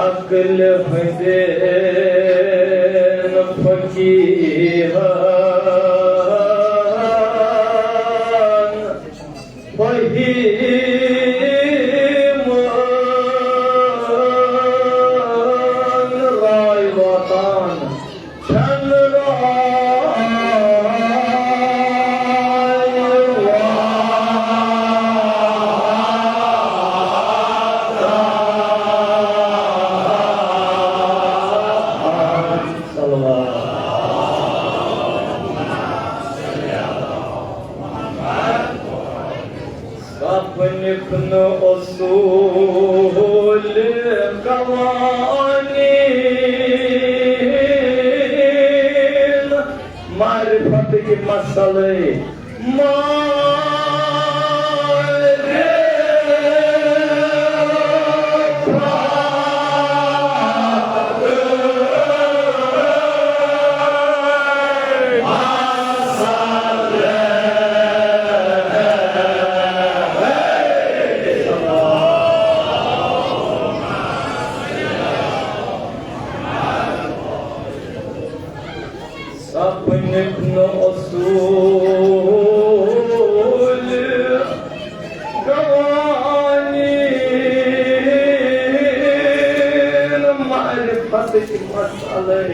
अकल हुसैन फकीहान फहीम राय वतन छन अपने उसूल कवानीन मारिफत के मसले अपने उसूल कवानीन मारिफत के मसले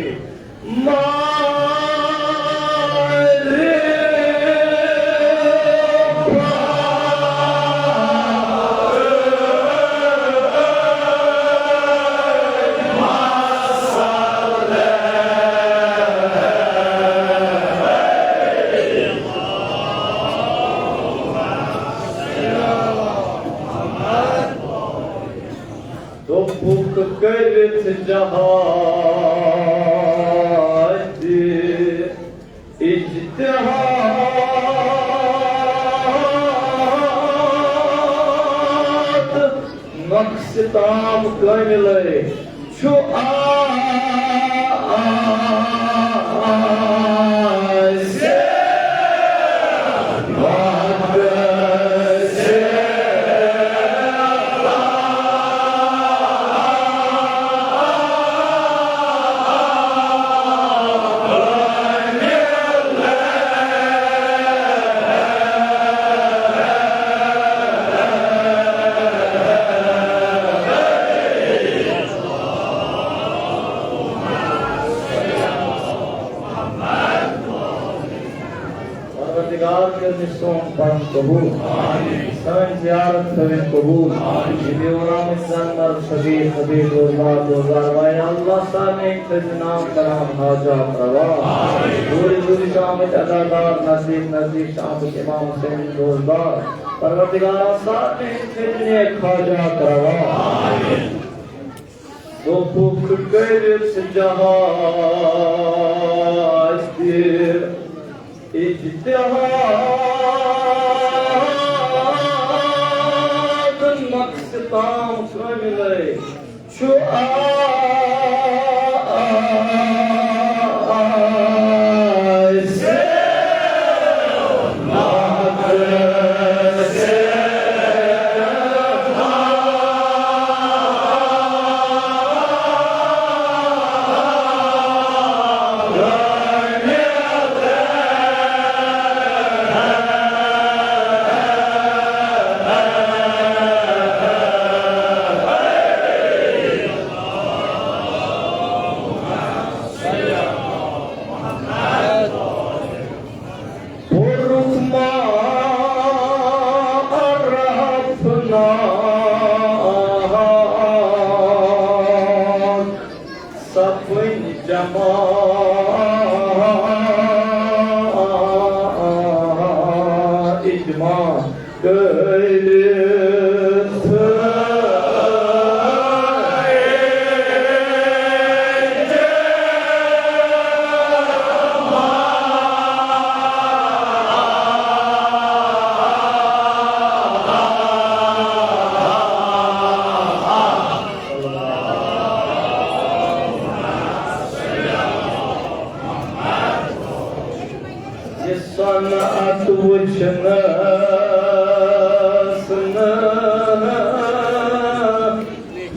करत जहाद इज्तिहाद नक्श ताम कमले छो कबूल सन ज़ियारत करें कबूल दीवाना संदर सभी सभी रोज़गार भाई अल्लाह साने नाम कराम हाजत रवा पूरी पूरी शामित अदादार नज़ीर शामित इमाम हुसैन रोज़गार परवरदिगार साने जिन्ने हाजत रवा तो भूख करत जहाज इज्तिहाद नक्श ताम कमले छो jama icma sanat wujna sana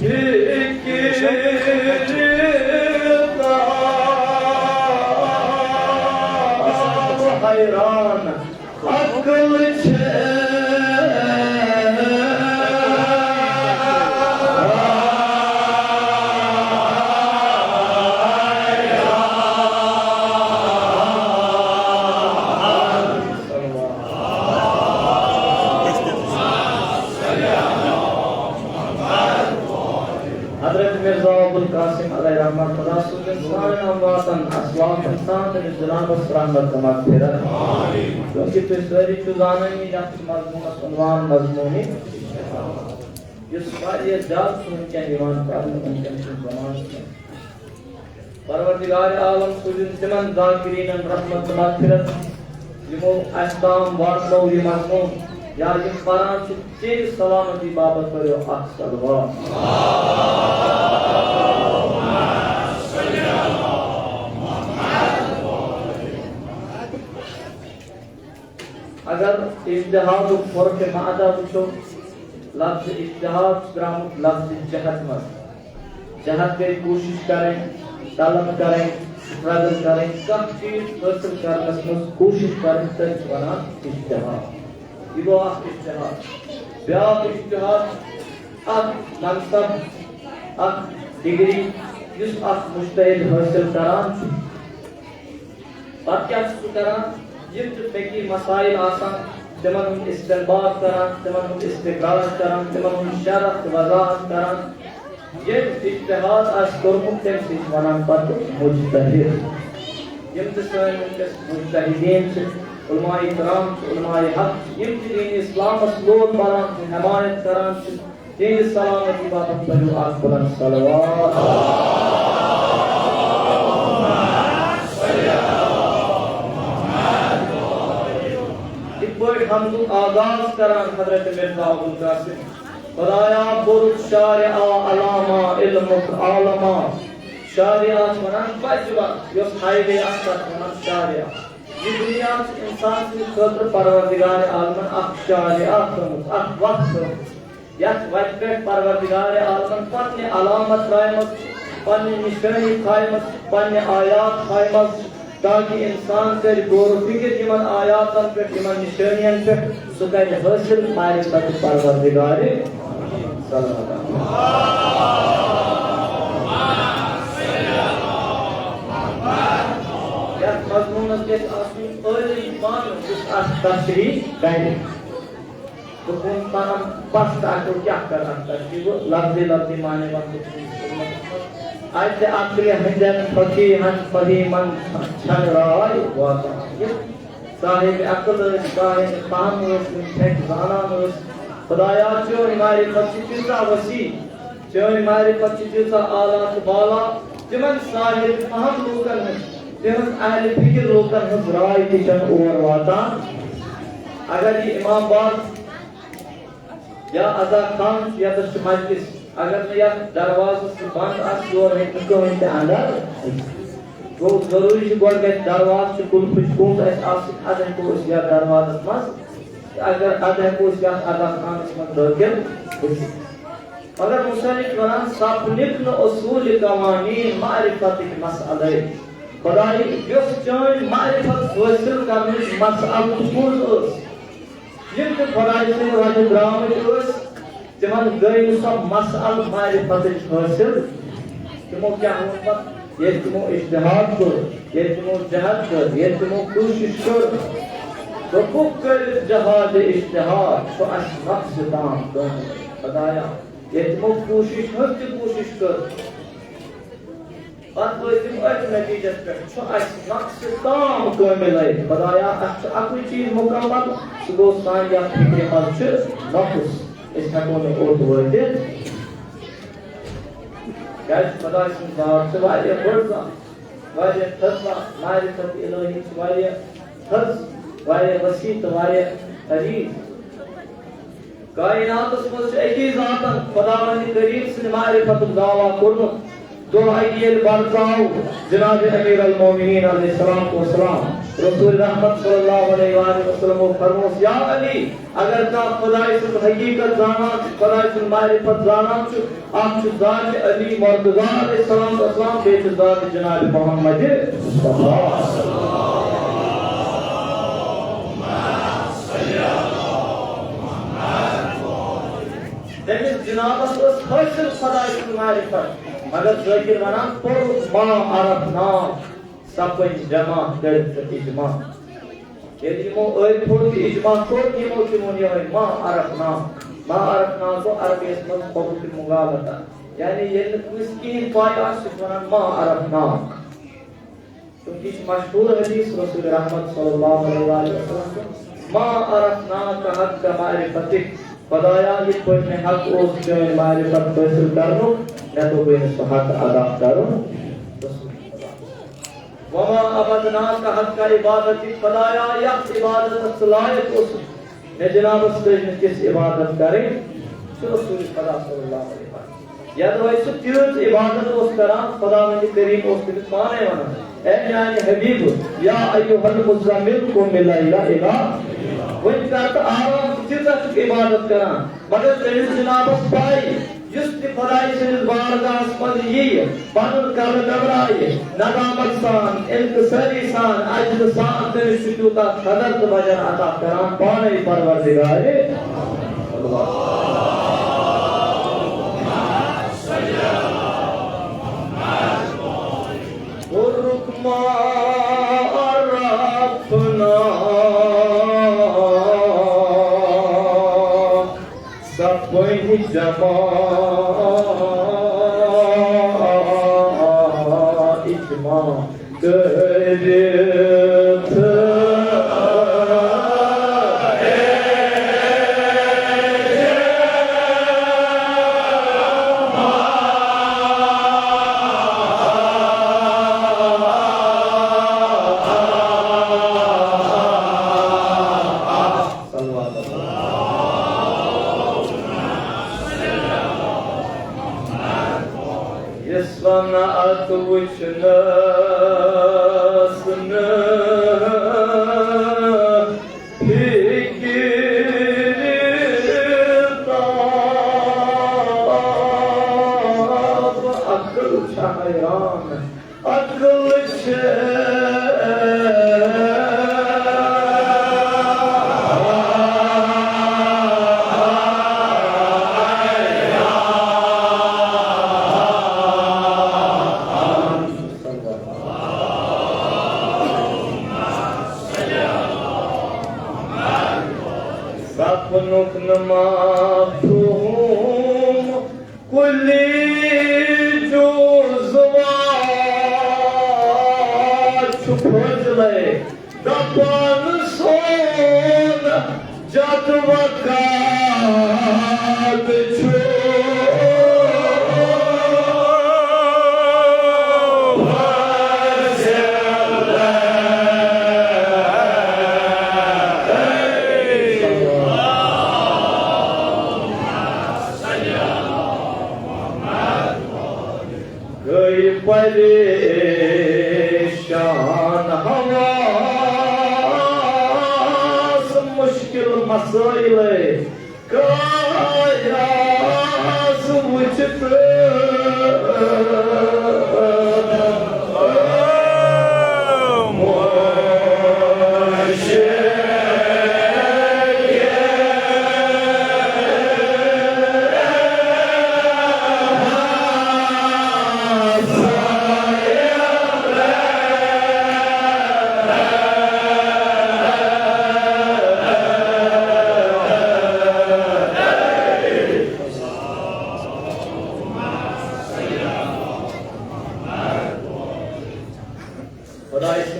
fikirda hayran akıl Hazreti Mirza Abul Qasim alayhi rahmat Khuda suz insan amwatan aslam insan te Cenab-ı rahmat magfirat क्योंकि तो सारी चुजाने में जब मजमून सुनवान मजमूनी इस बार ये जात सुन के ईमान कर उनके जमान परवरदिगार आलम सुजिन तिमन जाकिरीन रहमत magfirat यमो अस्ताम वार्तो ये मजमून या ये परान तेज सलामती बाबत करो अक्सलवा अगर इज्तिहाद और के मादा पूछो लफ्ज इज्तिहाद ग्राम लफ्ज जहद मत जहद की कोशिश करें तलब करें स्ट्रगल करें सब चीज हासिल करने की कोशिश करें तो बना इज्तिहाद ये वो इज्तिहाद ब्याह इज्तिहाद अब मनसब अब डिग्री जिस अब मुस्तहिद हासिल करान और क्या करान जिन बेकी मसाइल आसान तमन इस्तेमाल करान तमन इस्तिक़रार करान तमन शरत वज़ाहत करान ये इज्तिहाद आज कोरमुख तेम सिज वनान पत मुज्तहिद यम तस्वीर मुज्तहिदीन से उलमाए इकराम उलमाए हक यम दीन इस्लाम असलोल बरान हिमायत करान दीन सलामती बाबत पर आग बुलंद सलवात हम तो आगाज करान हजरत मिर्जा अबुल कासिम खुदाया बुरुद शारिआ अलामा इल्मुक आलमा शारिआ वनान बजवा यो हाईवे असर वनान शारिआ ये दुनिया इंसान की खतर परवरदिगार आलमन अख शारिआ खमुत अख वक्त यत वक्त पे परवरदिगार आलमन पन्ने अलामत रायमत पन्ने निशानी खायमत पन्ने आयात खायमत ताकि इंसान कर गौर फिक्र इमन आयातन पे इमन निशानियन पे सुकर हासिल मारिफत परवरदिगार या मजमून के आसमी पहले ईमान जिस तशरीह करे तो कौन पाना पास को क्या करना चाहिए वो लफ्ज़ माने वाले आज से आखिरी हंजन फकीहन फहीमन छन राय वाता साहिब अक्ल साहिब कामोस फेक जानामोस खुदाया जो हमारे पचिता वसी जो हमारे पचिता आला बाला जिमन साहिब अहम लोकन जिमन अहले फिक्र लोकन राय किचन और वाता अगर ये इमाम बाग या अदा खान या तो मजलिस अगर मैं यार दरवाज़े से बंद आस्योर है तो इनके अंदर वो जरूरी है गोल के दरवाज़े से कुल कुछ कौन सा आसिक आदम को उस यार दरवाज़े मस अगर आदम को उस यार आदम खान इसमें दरकर अगर मुसलिक वरान सापनिक न उसूल कवानीन मारिफत के मसले खुदाई जो चोन मारिफत हासिल करने मसले कौन जिन के खुदाई से वाले ग्राम में जमान गई सब मसल मारिफत हासिल तुमो क्या हुआ ये तुमो इज्तिहाद को ये तुमो जहद कर ये तुमो कोशिश कर तो कुकर जहाद इज्तिहाद तो असमक्स दाम तो बताया ये तुमो कोशिश कर But with the natiijas पे नक्श ताम कामिल है खुदाया अकुई चीज मुकम्मल सो गो सान या फिक्र मज नफस इस हको ने और वोटे गाइस खुदा की बात से वाले वर्जा वाले तस्वा मारिफत इलाही वाले तस वाले वसीत वाले अजीज कायनात में एक ही जात खुदावंद करीम से मारिफत दावा करनो दो आइडियल बरताओ जनाब अमीर अल मोमिनीन अलैहिस्सलाम को सलाम रसूल रहमत सल्लल्लाहु अलैहि वसल्लम फरमाया या अली अगर का खुदाई से हकीकत जाना खुदाई से मारिफत जाना आप जात अली मुर्तजा अलैहिस्सलाम को सलाम बेच जात जनाब मोहम्मद जनाब हासिल खुदाई से मारिफत मगर ज़ाकिर वनान पर मा अरफना सपन जमा कर इजमा यदि मो ओय फोड़ की इजमा को मो की मोनिया है मा अरफना को अरबी में बहुत मुगालता यानी ये मिस्कीन पाया वनान मा अरफना क्योंकि मशहूर हदीस रसूल रहमत सल्लल्लाहु अलैहि वसल्लम मा अरफना का हक का मारिफतिक खुदाया ये कोई ने हक उस जो मारिफत हासिल करनो न तो कोई ने हक अदा करो वमा अबदना का हक का इबादत खुदाया या इबादत सलायत उस ने जनाब से किस इबादत करें तो रसूल खुदा सल्लल्लाहु अलैहि वसल्लम या तो ऐसे तीर्थ इबादत उस तरह खुदावंद करीम उस दिन माने वना ए यानी हबीब या अय्युहल मुज़म्मिल को मिलाइला इला वही करता आराम चित्त इबादत करा मगर तेरे जनाब पाई जिस खुदाई से बारगाह में ये पान कर डबराए नदामत सान इंतसारी सान अजद सान तेरे शुक्र कदर वजन अता करा पाने परवरदिगार अल्लाह और रुकमा अरफना कोई जमा इजमा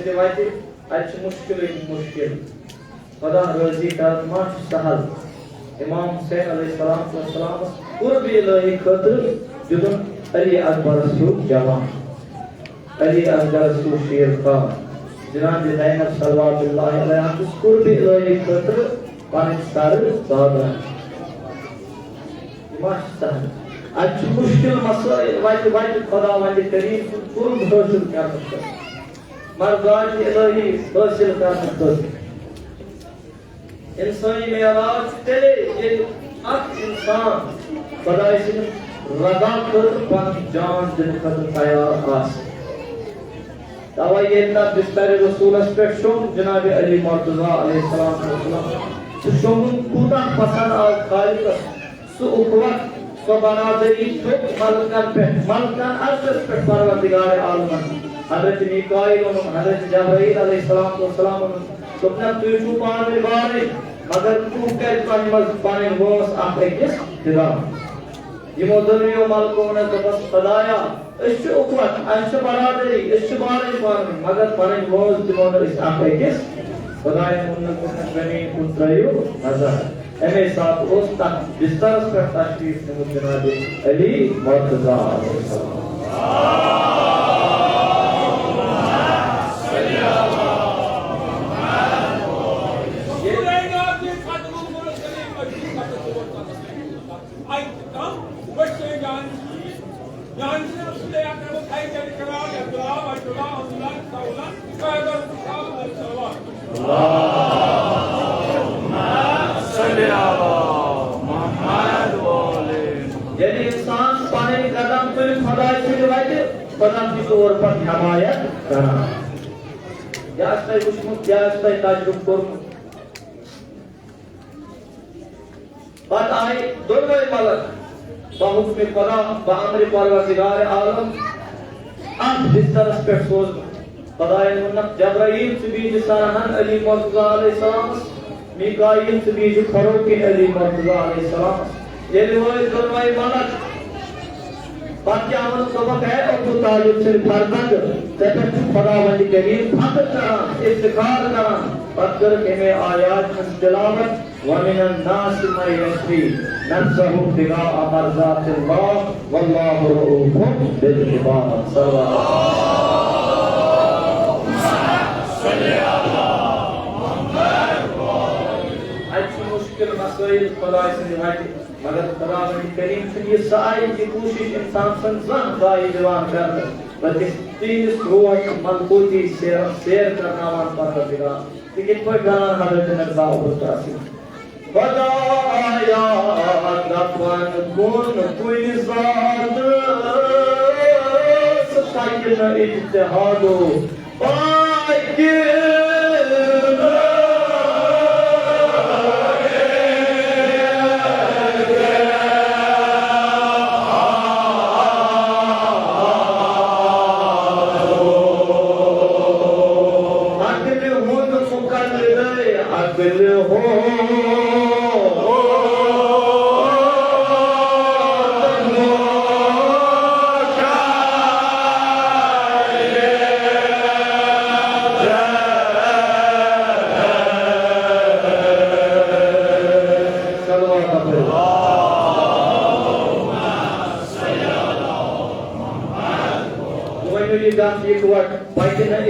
से वाइते अच्छ मुश्किल खुदा रोजी कर माश सहल इमाम हुसैन अलैहिस्सलाम कुर्ब इलाही खतर जुदन अली अकबर सु जवान अली अकबर सु शेर खान जनाब ज़ैनब सल्लल्लाहु अलैहि कुर्ब इलाही खतर पानी सर सादा माश सहल अच्छ मुश्किल मसला वाइते खुदा वाले करीम कुर्ब हासिल कर मर्दान इलाही हासिल कर इंसानी मेराज तेरे ये अक इंसान खुदाई से रदा कर पन जान दिन कर तैयार आस तवा ये ना बिस्तर रसूल अस्पष्ट शोम जनाब अली मर्तज़ा अलैहिस्सलाम तो शोम कुदा पसंद आ खाली सु उखवत सु बरादरी तो मलकन अर्श पे परवरदिगार आलम हजरत मिकाईल और हजरत जबरील अलैहिस्सलाम तुमने तुझको पाने बारे मगर तू कर पाने वोस आखे किस दिला ये मोदनियो मालकों ने तो बस खुदाया इस उखवत अंश बरादरी इस बारे पाने मगर पाने वोस दिमाग इस आखे किस खुदाए मुन्ना को बनी पुत्रयो हजार एमे साथ उस तक बिस्तर पर तशरीफ ने जनाब अली मर्तज़ा यदि इंसान पाने कदम तो खुदा से दिवाते खुदा की तौर पर हिमायत करना यास्ता उस्मुत यास्ता ताजुब कर बात आई दोनों मलक बहुक्म खुदा बामर परवरदिगार आलम अब बिस्तर पे सोच खुदाए मुन्नत जबराइल से भी जसानन अली मर्तज़ा अलैहिस्सलाम मिकाईल से भी जो फरूक अली मर्तज़ा अलैहिस्सलाम ये वो दोनों मलक बाकी अमल सबक है और तो ताजुब से फरजंद तब खुदा वाली करीम फख्र करा इफ्तिखार करा पत्थर के में आयात में तिलावत व मिनन नास मै यस्री नफ्सहु बिगा मरज़ातिल्लाह वल्लाहु रऊफ़ुन बिल इबाद सल्लल्लाहु मसइल खुदा से निभाते मगर खुदा बड़ी करीम से ये सारी की कोशिश इंसान संसान दाई जवान कर बल्कि तीन रोज मलकूती शेर करना मान पर दिला लेकिन पर गाना हजरत नबी होता है खुदाया दफन कौन कोई ज़ात सताई न इज्तिहादो बाकी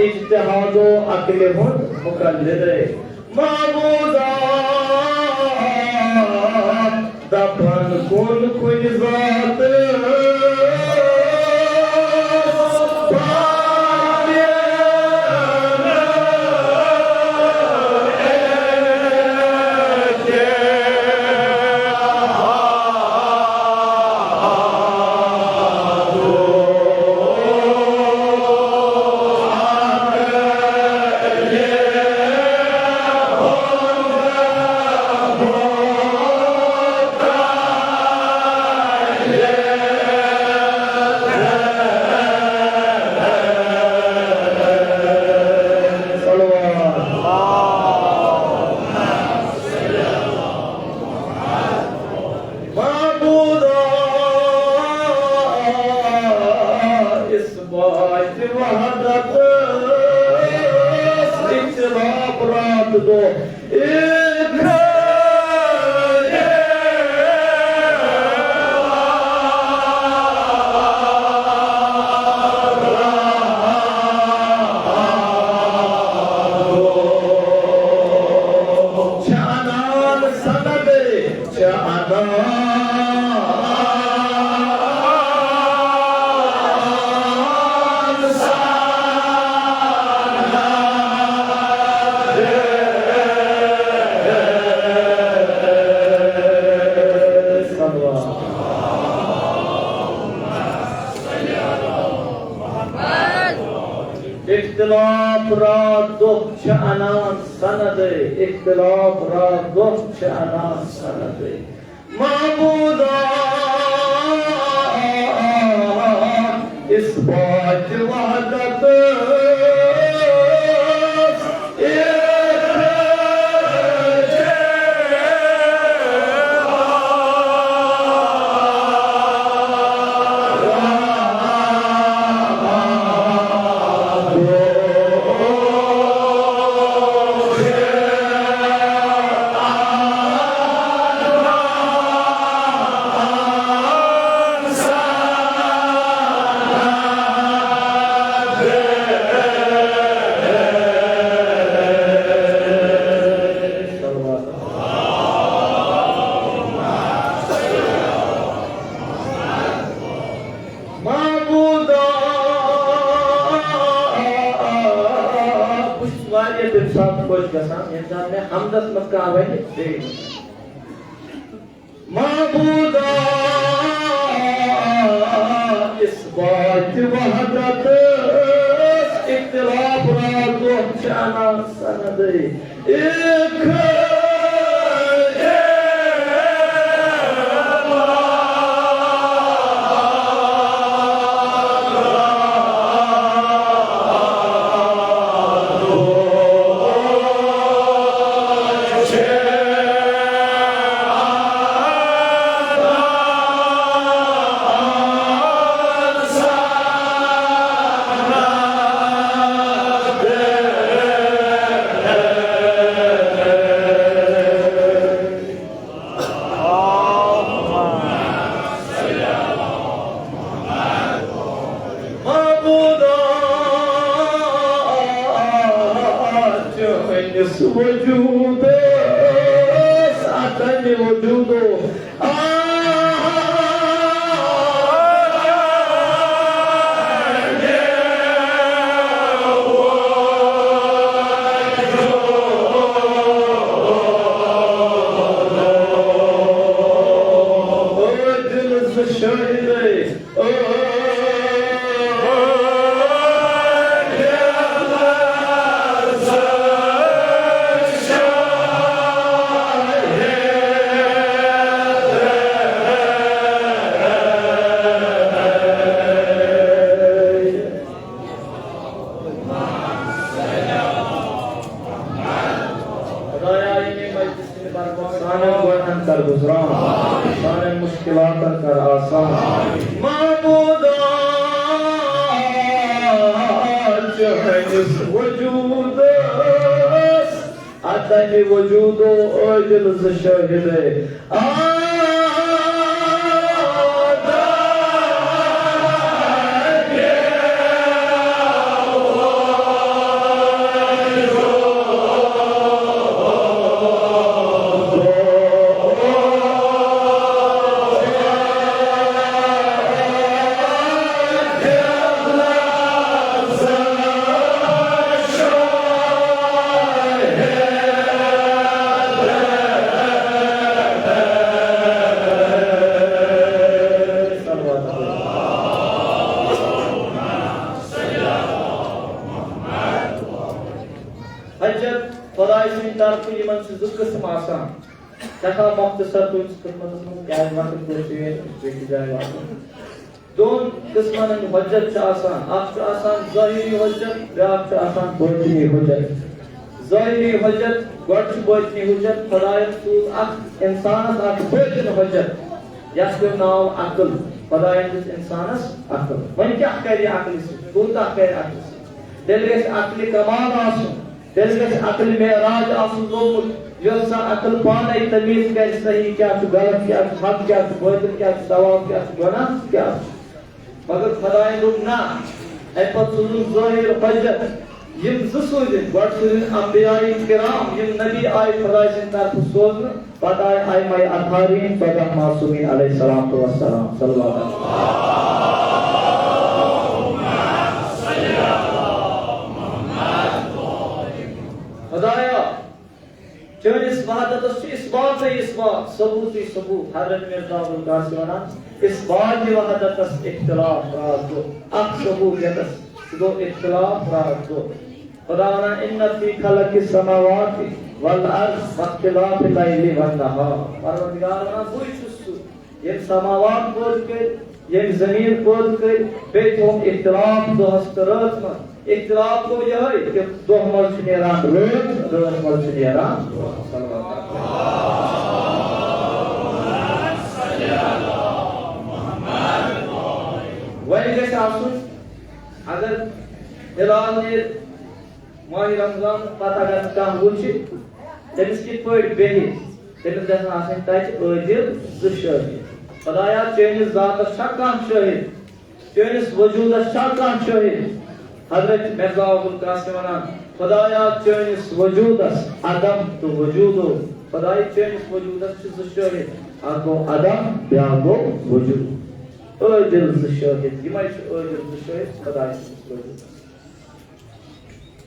इज्तिहादो अकले हुन मुकल्लिद माबूदा दफन कुल कोई ज़ात रात दो इख्तिलाफ रात दुख अनान सनदे इख्तिलाफ रात दुख अनान सनदे महबूदा इस बात वहदत इंसान में हमदत मत का आवे महबूदा इस बात वहदत इख्तिलाफ रात दुख अनान सनदे एक वजूद सातन वजूदो कर आसान महबूदा वजूद अतन वजूदो ओजल शहिद किस्म आसान तथा मुख्तसर तो इस किस्मत क्या वक्त पहुंचे बेटी जाए दोन किस्मन हजत आसान आप आसान ज़ाहिरी हजत ब्याक आसान बातिनी हजत ज़ाहिरी हजत गॉड बातिनी हजत खुदायत सूज अख इंसानस अख बातिन हजत यस्के नाम अकल खुदायत इंसानस अकल वन क्या करे अकल से कोता करे अकल से दिल के अकल कमाल आसो तेल गस अकल मेराज आसुन लोगुत योसा अकल पाने तमीज कर सही क्या गलत क्या हक क्या बातिल क्या सवाब क्या गुनाह क्या मगर खुदाए दोप ना पत सुजुन ज़ाहिर हजत यम ज़ुसूदिन गड सुजुन अंबियाई किराम यम नबी आय खुदा सिन तरफ सोजन पत आय माय अथारीन पत मासूमीन अलैहिस्सलाम व सलाम सल्लल्लाहु खुदाया चनिस वहदत इस बात सबूत हजरत मिर्जा अब्दुल कासिम वनान इस बात की वहदत इख्तिलाफ राज दो अक सबूत दो इख्तिलाफ राज दो खुदा वनान इन्न फी खलक़िस समावाति वल अर्ज़ वख्तिलाफिल लैलि वन नहार परवरदिगार वनान बुय छुसु ये समावात बोल के ये जमीन बोल के बेथोम इख्तिलाफ दो हस्तरत में इख्तिलाफ को यह है कि दो मर्ज नेरान रोज मर्ज नेरान वही के आसुन अगर हिलाल ने माह रमजान पता अगर कम वुच तमिस कित पट बेहि तमिस गसन आसन तच आदिल ज शाहिद खुदाया चनिस जातस छा कह शाहिद चनिस वजूदस छा कह शाहिद हजरत मिर्जा अब्दुल कासिम वनान खुदाया चनिस वजूदस अदम तो वजूदो खुदाया चनिस वजूदस ज शाहिद आगो अदम ब्यागो वजूद आदिल ज शाहिद यमय आदिल ज शाहिद खुदाया वजूद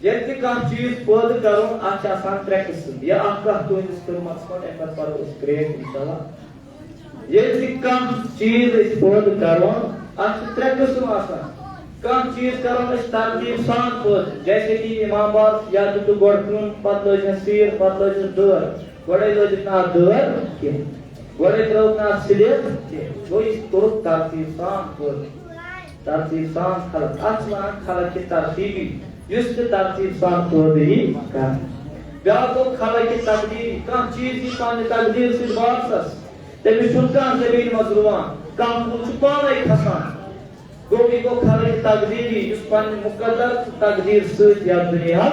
यदि कह चीज पैदा करुन अत त्रे किस्म या तुंदिस कलमस पे अम पो ग्रेट इंशाल्लाह यदि कह चीज पैदा करुन अत त्रे किस्म कह चीज करुन तरतीब सान पैदा जैसे कि इमाम बार या तो गोड़ खून पत लज सीर पत लज दर गोड़े लज ना दर कह गोड़े त्रो ना सिलिप गो कोर तरतीब सान पैदा तरतीब सान खलक अत वन खलक की तरतीबी युस तरतीब सान पैदा कर ब्याको खलक की तकदीर कह चीज की पान तकदीर से बासस तमिस छुन कह जमीन मज रुवान कह कुछ पाने खसान गोवी को खलक तकदीरी युस पान मुकद्दर तकदीर से या दुनिया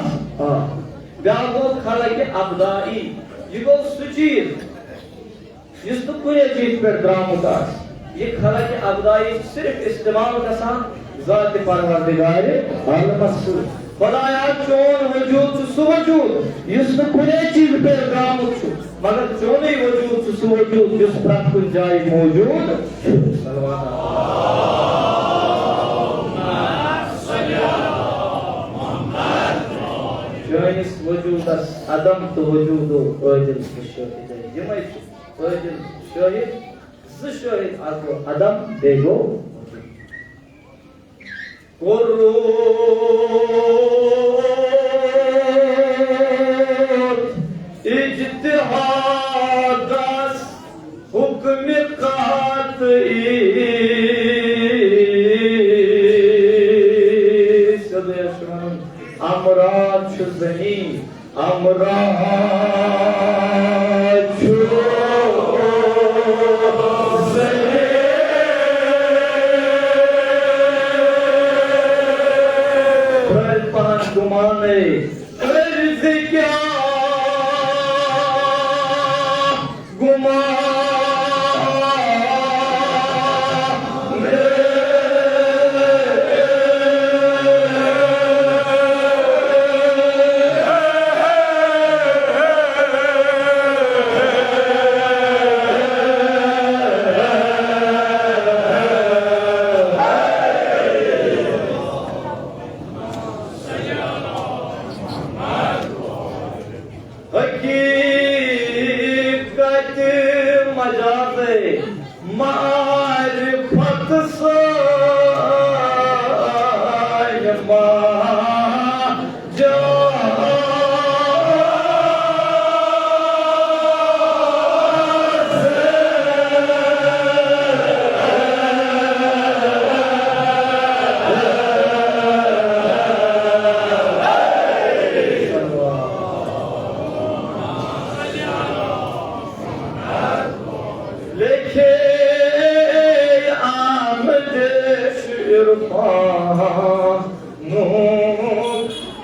ब्याको खलक अबदाई ये गो सु चीज युस तो कुछ चीज पर द्रामुत ये खलक अबदाई सिर्फ इस्तेमाल गसान ज़ात परवरदिगार आलम खुदाया चोन वजूद सु वजूद युस कुने चीज पे द्रामुत छु मगर चोने वजूद सु वजूद युस प्रत कुन जाय मौजूद चोनिस वजूदस अदम तो वजूदो आदिल शाहिद यमय आदिल शाहिद ज शाहिद आगो अदम बेगो इज्तिहादस हुक्म कातई सदयशमन अमराज शुजनी अमराज गुमाने अर्ज़ क्या गुमा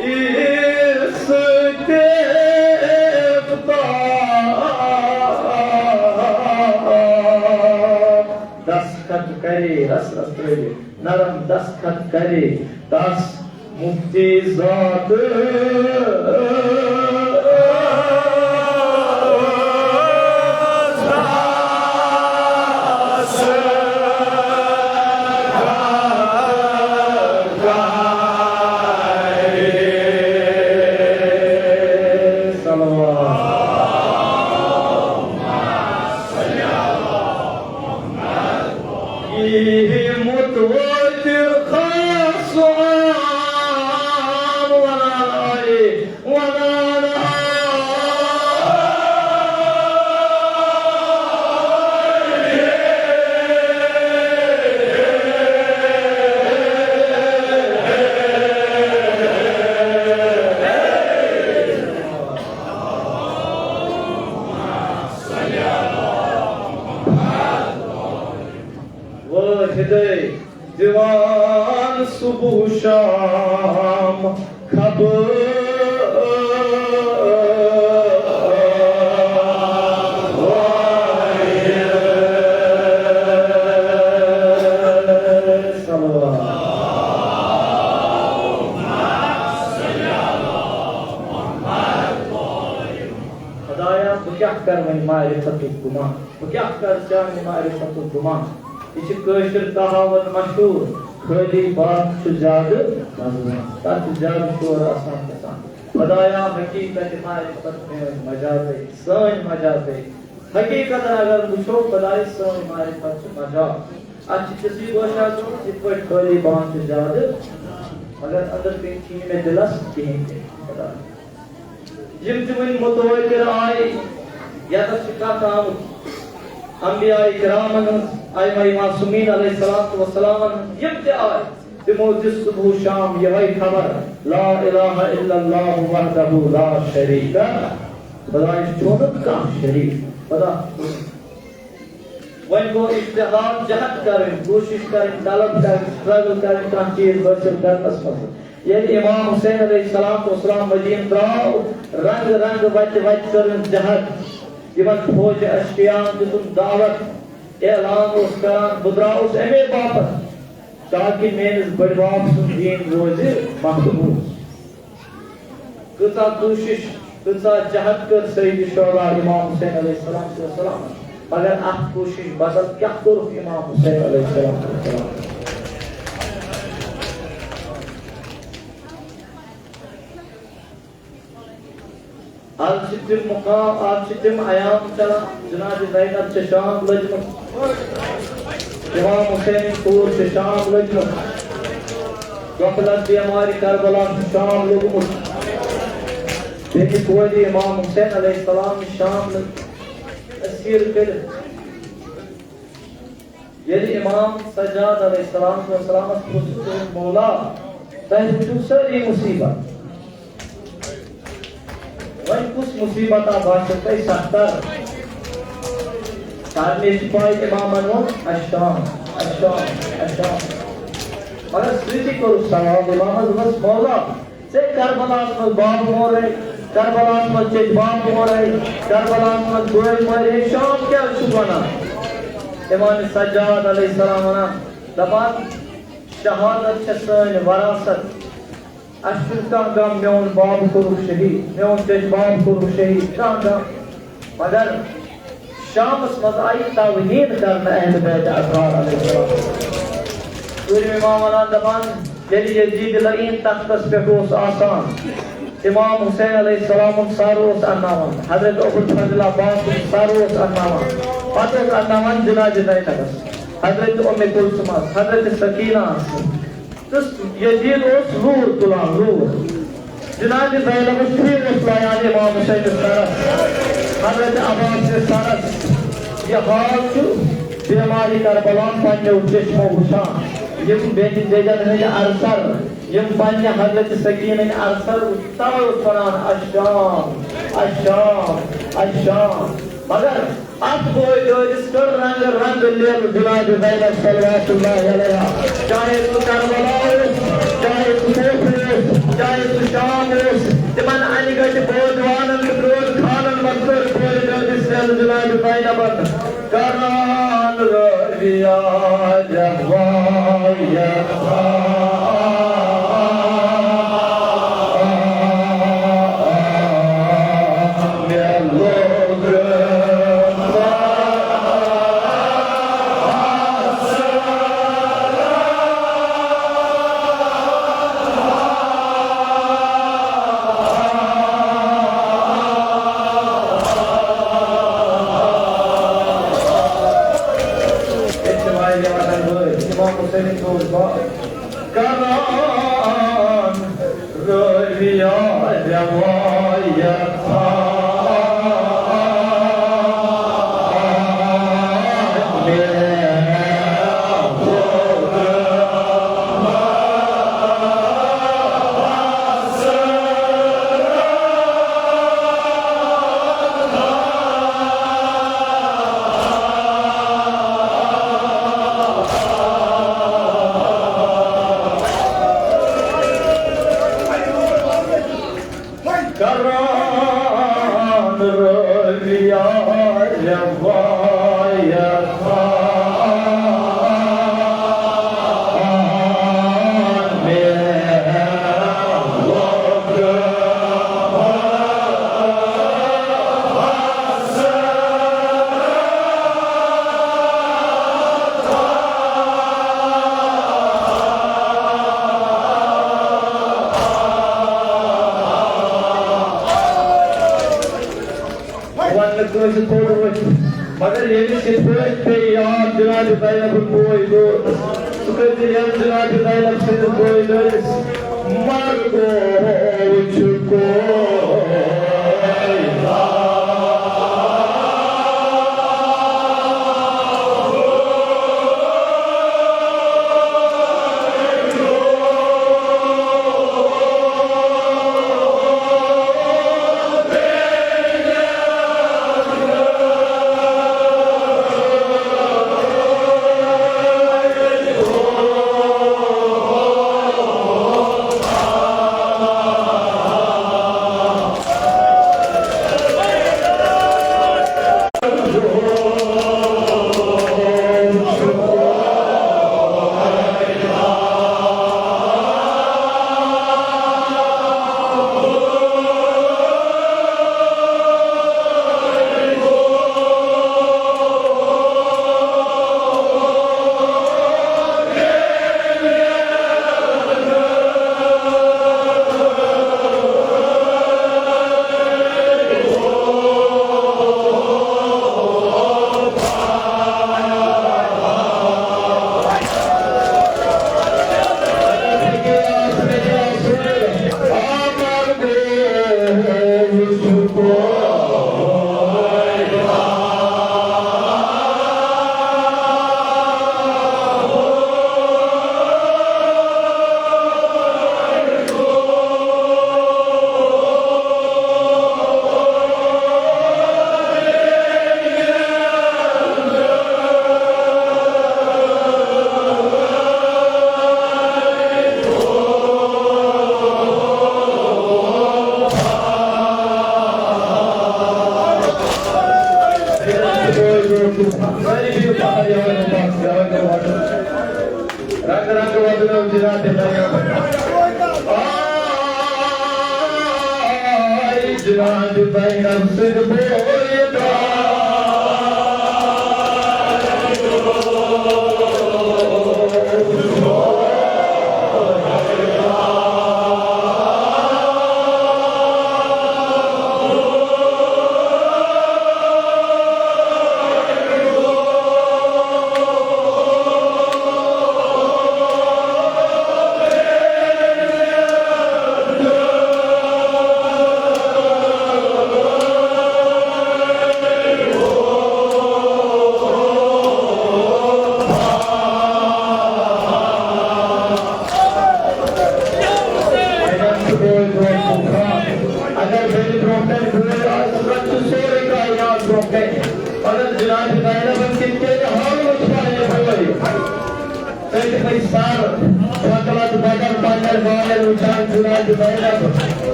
इस नरम दस्तखत करे तस मुफ्ती ज़ात दीवान सुबह शाम खबर खुदाया तो क्या कर वही मारिफतुल गुमा तो क्या कर जाने मारिफतुल गुमा इस कशर कहावत मशहूर खाली बात ज्यादा तथ ज्यादा शोर आसान गसान खुदाया हकीकत मारिफत में मजा दे सन मजा दे हकीकत अगर वुचो खुदाई सन मारिफत मजा अच्छी तस्वीर गोशा तो इत पर खाली बात ज्यादा मगर अंदर पे में दिलस कहीं खुदा जिम जिमन मुतवज्जिर आए या तो शिका काम अंबिया इकराम आए मासूमीन अलैहिस्सलातु वस्सलाम यब्ते आए तिमोजिस सुबह शाम यही खबर ला इलाहा इल्लल्लाह वहदहु ला शरीका खुदा छोड़ का शरीक खुदा वन को इज्तिहाद जहद करें कोशिश करें तलब करें स्ट्रगल करें का चीज हासिल करने पसंद ये इमाम हुसैन अलैहिस्सलातु वस्सलाम मदीन त्राव रंग रंग वच वच करें जहद इवन फौज अशकियान दितुन दावत ऐलान उस करान बुद्राउस एमे बापत ताकि मेन बड़बाप सुन दीन रोजे महफूज कसा कोशिश कसा जहद कर सईद शोला इमाम हुसैन अलैहिस्सलाम मगर आप कोशिश बदल क्या करो इमाम हुसैन अलैहिस्सलाम आज सिद्धिम मुकाम आज सिद्धिम आयाम चला जनाब ज़ैनब से शाम लजमत इमाम हुसैन तूर से शाम लजमत गफलत बीमारी करबला से शाम लजमत देखिए कोई इमाम हुसैन अलैहिस्सलाम शाम असीर कर यदि इमाम सज्जाद अलैहिस्सलाम को सलामत खुद मौला तहु सारी मुसीबत वही कुछ मुसीबत बाशते सत्तर सामने सिपाही इमाम अनवर अशाम अशाम अशाम मगर स्मृति को सवाल इमाम बस मौला से करबला में बाप मोरे करबला में चेज बाप मोरे करबला में गोल मोरे शाम क्या सुबना इमाम सज्जाद अलैहिस्सलाम ना दबात शहादत छसन वरासत अशुका गम मेन बाप को शहीद मेन चेज बाप को शहीद गम मगर शामस मज आई तवहीन करना अहल बैत अतहार अलैहिस्सलाम पूरी इमाम वनान दबान यदि यजीद लईन तख्तस पे आसान इमाम हुसैन अलैहिस्सलाम सारोस अन्नावन हजरत अबुल फजल अब्बास सारोस अन्नावन पातोस अन्नावन जनाजे ज़ैनब हजरत उम्मे कुलसुम हजरत सकीना तो यजीद उस रूर तुलान रूर जनाजे ज़ैनब फिर उसलायान इमाम हुसैन सरस हजरत अब्बास से सरस ये हाल छु बीमारी करबलान पांच चश्मो हुशान यम बेटी जजन है अरसर यम पांच हजरत सकीन है अरसर तव फरान अशाम अशाम अशाम मगर अब कोई जो इसकर रंग रंग लेल दिलाज ज़ैनब सल्लल्लाहु अलैहि चाहे तो करबला चाहे तो कोफर चाहे तो शाम तिमन अनिगट बोदवानन क्रोध खानन मकसर कोई जो इसकर दिलाज ज़ैनब करान रिया जवाया मगर ये पे याद जनाब ज़ैनब कोई दो सुकत याद जनाब ज़ैनब से कोई दो मर को चुको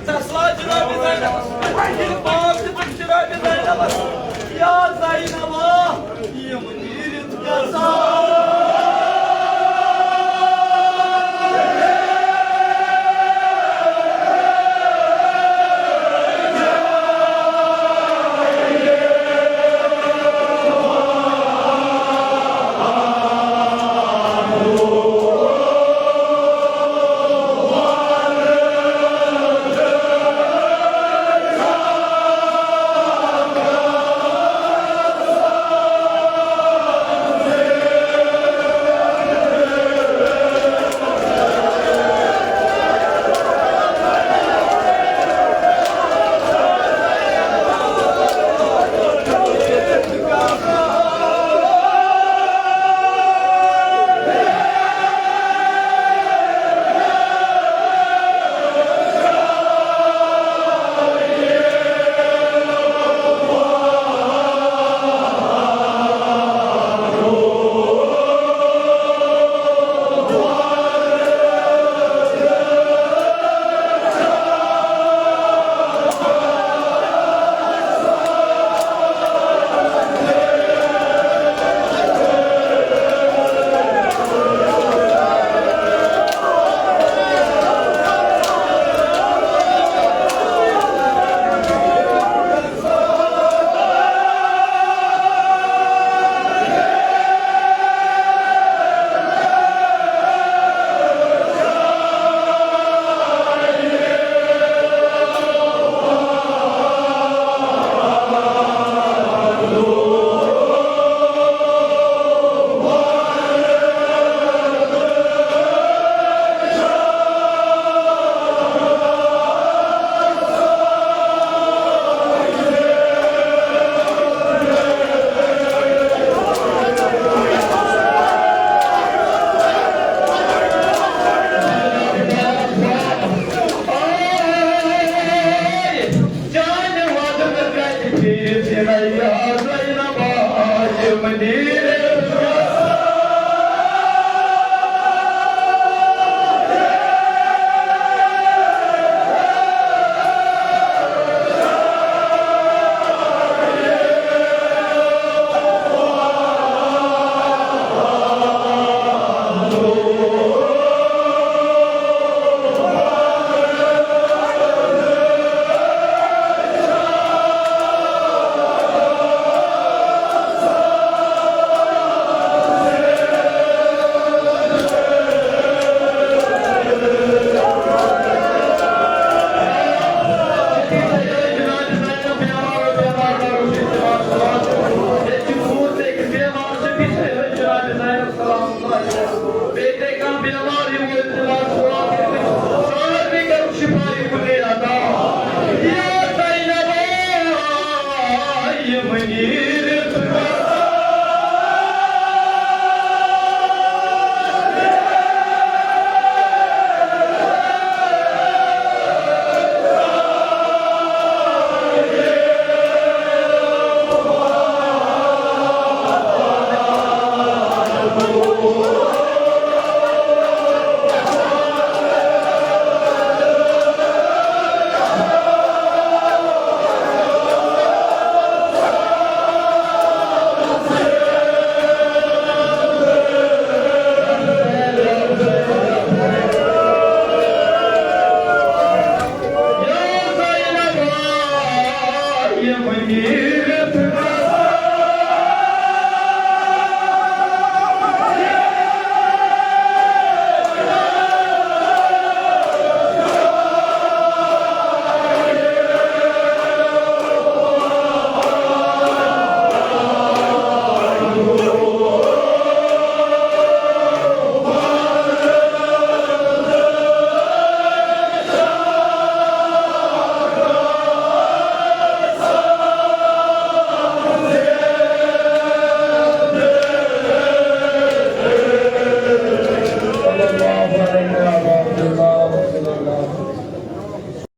Tesla Cürabi Zeynep. Pakistan'ın Cürabi Zeynep. Ya Zeynep